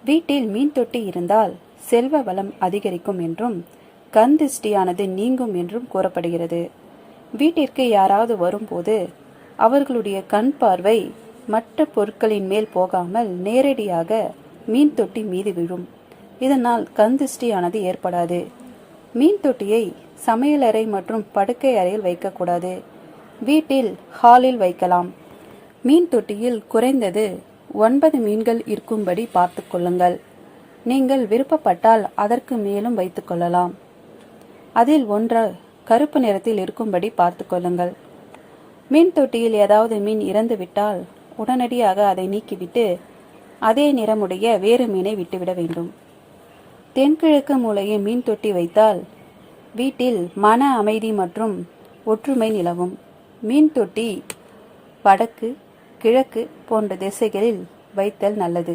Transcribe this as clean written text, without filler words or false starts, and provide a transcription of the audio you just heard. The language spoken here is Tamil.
வீட்டில் மீன் தொட்டி இருந்தால் செல்வ வளம் அதிகரிக்கும் என்றும் கண் திருஷ்டியானது நீங்கும் என்றும் கூறப்படுகிறது. வீட்டிற்கு யாராவது வரும்போது அவர்களுடைய கண் பார்வை மற்ற பொருட்களின் மேல் போகாமல் நேரடியாக மீன் தொட்டி மீது விழும். இதனால் கண் திருஷ்டியானது ஏற்படாது. மீன் தொட்டியை சமையலறை மற்றும் படுக்கை அறையில் வைக்கக்கூடாது. வீட்டில் ஹாலில் வைக்கலாம். மீன் தொட்டியில் குறைந்தது 9 மீன்கள் இருக்கும்படி பார்த்து கொள்ளுங்கள். நீங்கள் விருப்பப்பட்டால் அதற்கு மேலும் வைத்துக் கொள்ளலாம். அதில் ஒன்று கருப்பு நிறத்தில் இருக்கும்படி பார்த்து கொள்ளுங்கள். மீன் தொட்டியில் ஏதாவது மீன் இறந்துவிட்டால் உடனடியாக அதை நீக்கிவிட்டு அதே நிறமுடைய வேறு மீனை விட்டுவிட வேண்டும். தென்கிழக்கு மூலையை மீன் தொட்டி வைத்தால் வீட்டில் மன அமைதி மற்றும் ஒற்றுமை நிலவும். மீன் தொட்டி வடக்கு, கிழக்கு போன்ற திசைகளில் வைத்தல் நல்லது.